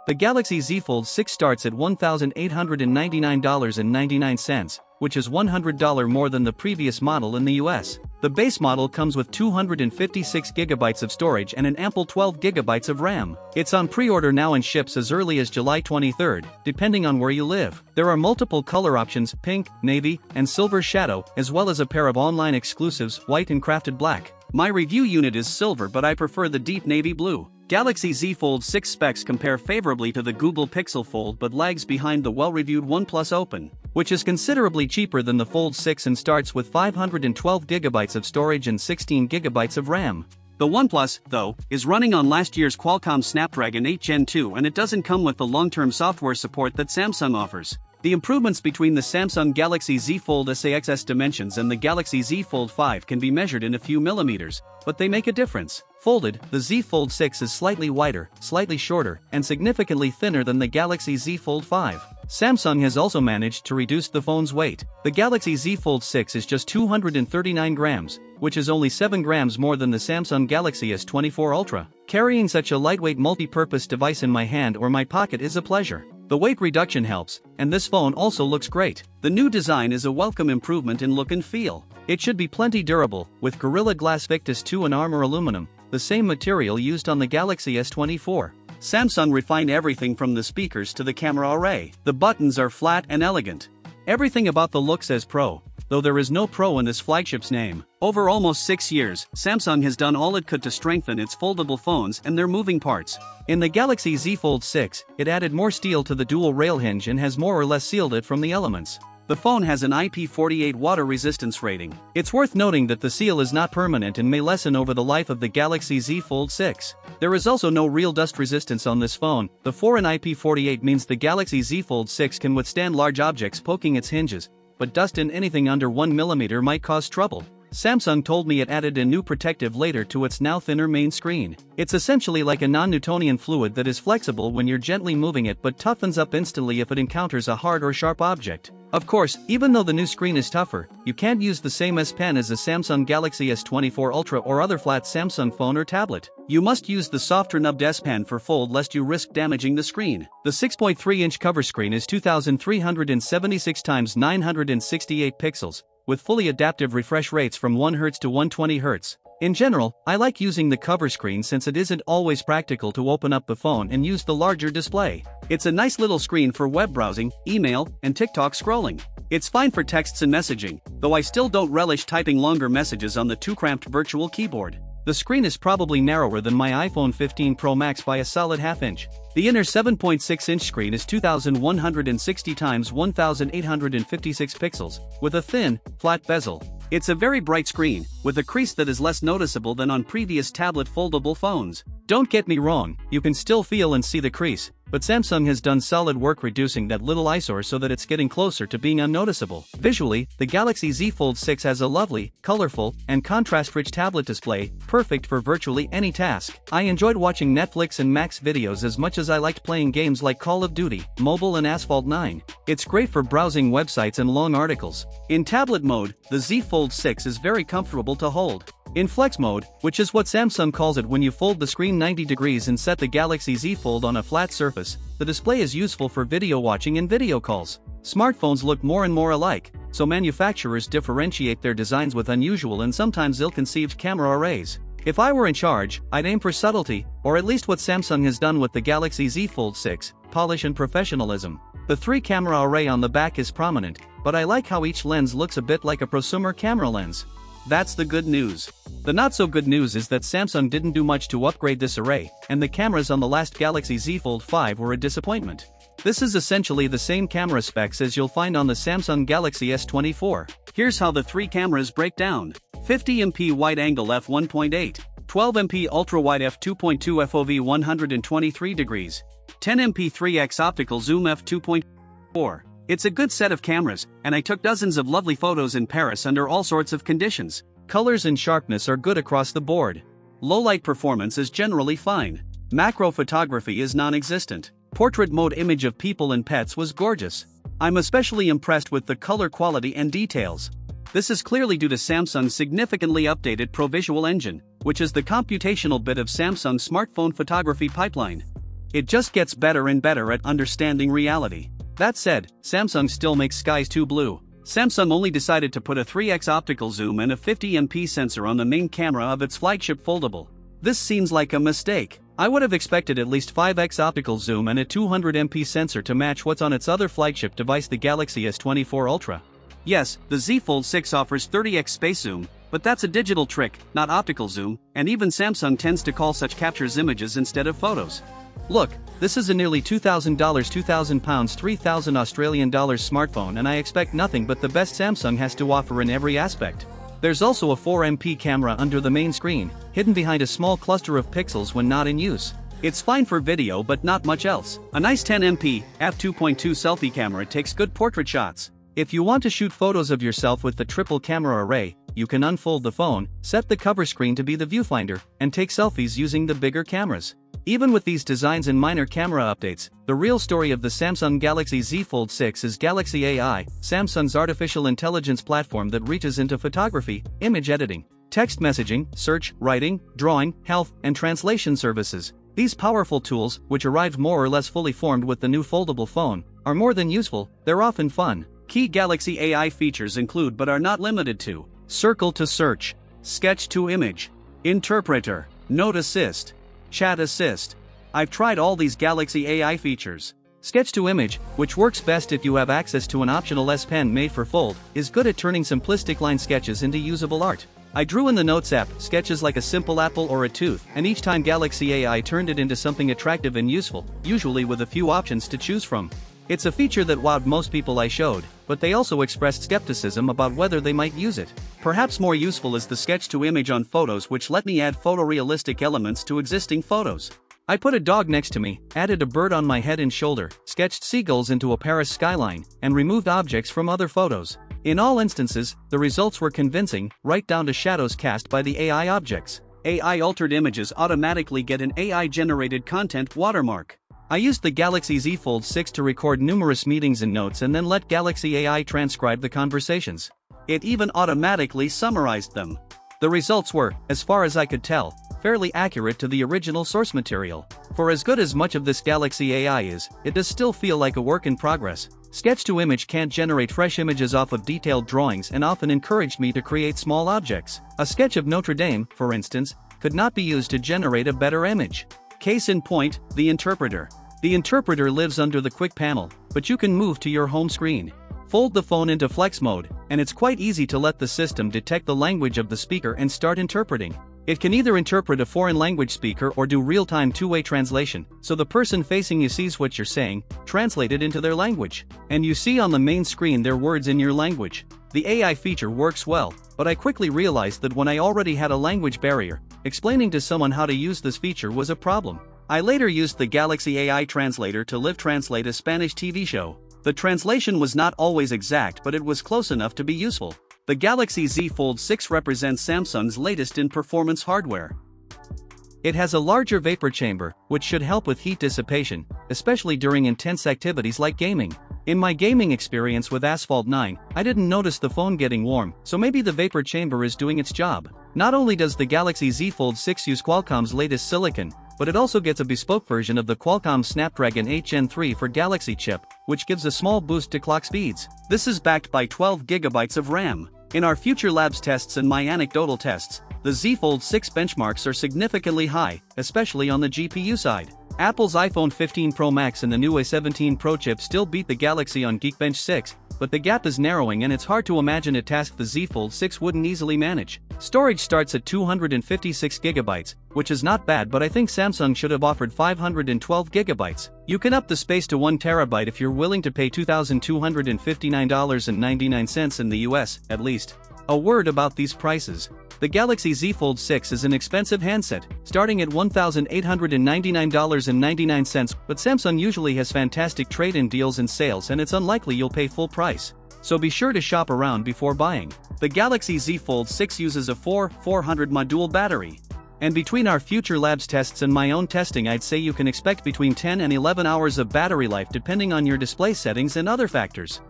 The Galaxy Z Fold 6 starts at $1,899.99, which is $100 more than the previous model in the US. The base model comes with 256GB of storage and an ample 12GB of RAM. It's on pre-order now and ships as early as July 23rd, depending on where you live. There are multiple color options: pink, navy, and silver shadow, as well as a pair of online exclusives, white and crafted black. My review unit is silver, but I prefer the deep navy blue. Galaxy Z Fold 6 specs compare favorably to the Google Pixel Fold but lags behind the well-reviewed OnePlus Open, which is considerably cheaper than the Fold 6 and starts with 512GB of storage and 16GB of RAM. The OnePlus, though, is running on last year's Qualcomm Snapdragon 8 Gen 2 and it doesn't come with the long-term software support that Samsung offers. The improvements between the Samsung Galaxy Z Fold SAXS dimensions and the Galaxy Z Fold 5 can be measured in a few millimeters, but they make a difference. Folded, the Z Fold 6 is slightly wider, slightly shorter, and significantly thinner than the Galaxy Z Fold 5. Samsung has also managed to reduce the phone's weight. The Galaxy Z Fold 6 is just 239 grams, which is only 7 grams more than the Samsung Galaxy S24 Ultra. Carrying such a lightweight multi-purpose device in my hand or my pocket is a pleasure. The weight reduction helps, and this phone also looks great. The new design is a welcome improvement in look and feel. It should be plenty durable, with Gorilla Glass Victus 2 and Armor Aluminum, the same material used on the Galaxy S24. Samsung refined everything from the speakers to the camera array. The buttons are flat and elegant. Everything about the look says Pro, though there is no Pro in this flagship's name. Over almost 6 years, Samsung has done all it could to strengthen its foldable phones and their moving parts. In the Galaxy Z Fold 6, it added more steel to the dual rail hinge and has more or less sealed it from the elements. The phone has an IP48 water resistance rating. It's worth noting that the seal is not permanent and may lessen over the life of the Galaxy Z Fold 6. There is also no real dust resistance on this phone. The 4 in IP48 means the Galaxy Z Fold 6 can withstand large objects poking its hinges, but dust in anything under 1mm might cause trouble. Samsung told me it added a new protective layer to its now thinner main screen. It's essentially like a non-Newtonian fluid that is flexible when you're gently moving it but toughens up instantly if it encounters a hard or sharp object. Of course, even though the new screen is tougher, you can't use the same S Pen as a Samsung Galaxy S24 Ultra or other flat Samsung phone or tablet. You must use the softer nubbed S Pen for fold lest you risk damaging the screen. The 6.3-inch cover screen is 2376 x 968 pixels, with fully adaptive refresh rates from 1Hz to 120Hz. In general, I like using the cover screen since it isn't always practical to open up the phone and use the larger display. It's a nice little screen for web browsing, email, and TikTok scrolling. It's fine for texts and messaging, though I still don't relish typing longer messages on the too cramped virtual keyboard. The screen is probably narrower than my iPhone 15 Pro Max by a solid half-inch. The inner 7.6-inch screen is 2160 x 1856 pixels, with a thin, flat bezel. It's a very bright screen, with a crease that is less noticeable than on previous tablet foldable phones. Don't get me wrong, you can still feel and see the crease, but Samsung has done solid work reducing that little eyesore so that it's getting closer to being unnoticeable. Visually, the Galaxy Z Fold 6 has a lovely, colorful, and contrast-rich tablet display, perfect for virtually any task. I enjoyed watching Netflix and Max videos as much as I liked playing games like Call of Duty, Mobile and Asphalt 9. It's great for browsing websites and long articles. In tablet mode, the Z Fold 6 is very comfortable to hold. In flex mode, which is what Samsung calls it when you fold the screen 90 degrees and set the Galaxy Z Fold on a flat surface, the display is useful for video watching and video calls. Smartphones look more and more alike, so manufacturers differentiate their designs with unusual and sometimes ill-conceived camera arrays. If I were in charge, I'd aim for subtlety, or at least what Samsung has done with the Galaxy Z Fold 6, polish and professionalism. The 3-camera array on the back is prominent, but I like how each lens looks a bit like a prosumer camera lens. That's the good news. The not so good news is that Samsung didn't do much to upgrade this array, and the cameras on the last Galaxy Z Fold 5 were a disappointment. This is essentially the same camera specs as you'll find on the Samsung Galaxy S24. Here's how the 3 cameras break down. 50MP wide-angle f1.8, 12MP ultra-wide f2.2 FOV 123 degrees, 10MP 3x optical zoom f2.4. It's a good set of cameras, and I took dozens of lovely photos in Paris under all sorts of conditions. Colors and sharpness are good across the board. Low-light performance is generally fine. Macro photography is non-existent. Portrait mode image of people and pets was gorgeous. I'm especially impressed with the color quality and details. This is clearly due to Samsung's significantly updated ProVisual engine, which is the computational bit of Samsung's smartphone photography pipeline. It just gets better and better at understanding reality. That said, Samsung still makes skies too blue. Samsung only decided to put a 3x optical zoom and a 50MP sensor on the main camera of its flagship foldable. This seems like a mistake. I would have expected at least 5x optical zoom and a 200MP sensor to match what's on its other flagship device, the Galaxy S24 Ultra. Yes, the Z Fold 6 offers 30x space zoom, but that's a digital trick, not optical zoom, and even Samsung tends to call such captures images instead of photos. Look, this is a nearly $2,000, £2,000, $3,000 smartphone, and I expect nothing but the best Samsung has to offer in every aspect. There's also a 4MP camera under the main screen, hidden behind a small cluster of pixels when not in use. It's fine for video but not much else. A nice 10MP, f2.2 selfie camera takes good portrait shots. If you want to shoot photos of yourself with the triple camera array, you can unfold the phone, set the cover screen to be the viewfinder, and take selfies using the bigger cameras. Even with these designs and minor camera updates, the real story of the Samsung Galaxy Z Fold 6 is Galaxy AI, Samsung's artificial intelligence platform that reaches into photography, image editing, text messaging, search, writing, drawing, health, and translation services. These powerful tools, which arrived more or less fully formed with the new foldable phone, are more than useful, they're often fun. Key Galaxy AI features include but are not limited to Circle to Search, Sketch to Image, Interpreter, Note Assist, Chat Assist. I've tried all these Galaxy AI features. Sketch to Image, which works best if you have access to an optional S Pen made for Fold, is good at turning simplistic line sketches into usable art. I drew in the Notes app sketches like a simple apple or a tooth, and each time Galaxy AI turned it into something attractive and useful, usually with a few options to choose from. It's a feature that wowed most people I showed, but they also expressed skepticism about whether they might use it. Perhaps more useful is the Sketch to Image on photos, which let me add photorealistic elements to existing photos. I put a dog next to me, added a bird on my head and shoulder, sketched seagulls into a Paris skyline, and removed objects from other photos. In all instances, the results were convincing, right down to shadows cast by the AI objects. AI-altered images automatically get an AI-generated content watermark. I used the Galaxy Z Fold 6 to record numerous meetings and notes and then let Galaxy AI transcribe the conversations. It even automatically summarized them. The results were, as far as I could tell, fairly accurate to the original source material. For as good as much of this Galaxy AI is, it does still feel like a work in progress. Sketch to Image can't generate fresh images off of detailed drawings and often encouraged me to create small objects. A sketch of Notre Dame, for instance, could not be used to generate a better image. Case in point, the interpreter. The interpreter lives under the quick panel, but you can move to your home screen. Fold the phone into flex mode, and it's quite easy to let the system detect the language of the speaker and start interpreting. It can either interpret a foreign language speaker or do real-time two-way translation, so the person facing you sees what you're saying, translated into their language, and you see on the main screen their words in your language. The AI feature works well, but I quickly realized that when I already had a language barrier, explaining to someone how to use this feature was a problem. I later used the Galaxy AI translator to live translate a Spanish TV show. The translation was not always exact, but it was close enough to be useful. The Galaxy Z Fold 6 represents Samsung's latest in performance hardware. It has a larger vapor chamber, which should help with heat dissipation, especially during intense activities like gaming. In my gaming experience with Asphalt 9, I didn't notice the phone getting warm, so maybe the vapor chamber is doing its job. Not only does the Galaxy Z Fold 6 use Qualcomm's latest silicon, but it also gets a bespoke version of the Qualcomm Snapdragon 8 Gen 3 for Galaxy chip, which gives a small boost to clock speeds. This is backed by 12 GB of RAM. In our Future Labs tests and my anecdotal tests, the Z Fold 6 benchmarks are significantly high, especially on the GPU side. Apple's iPhone 15 Pro Max and the new A17 Pro chip still beat the Galaxy on Geekbench 6, but the gap is narrowing and it's hard to imagine a task the Z Fold 6 wouldn't easily manage. Storage starts at 256 GB, which is not bad, but I think Samsung should have offered 512 GB. You can up the space to 1 TB if you're willing to pay $2,259.99 in the US, at least. A word about these prices. The Galaxy Z Fold 6 is an expensive handset, starting at $1,899.99, but Samsung usually has fantastic trade-in deals and sales, and it's unlikely you'll pay full price. So be sure to shop around before buying. The Galaxy Z Fold 6 uses a 400 module battery. And between our Future Labs tests and my own testing, I'd say you can expect between 10 and 11 hours of battery life depending on your display settings and other factors.